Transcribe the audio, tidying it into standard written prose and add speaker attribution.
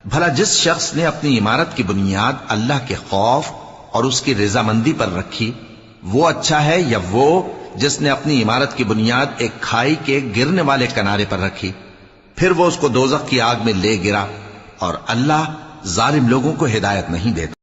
Speaker 1: भला जिस शख्स ने अपनी इमारत की बुनियाद अल्लाह के खौफ और उसकी रजामंदी पर रखी, वो अच्छा है या वो जिसने अपनी इमारत की बुनियाद एक खाई के गिरने वाले किनारे पर रखी, फिर वो उसको दोजख की आग में ले गिरा। और अल्लाह जालिम लोगों को हिदायत नहीं देता।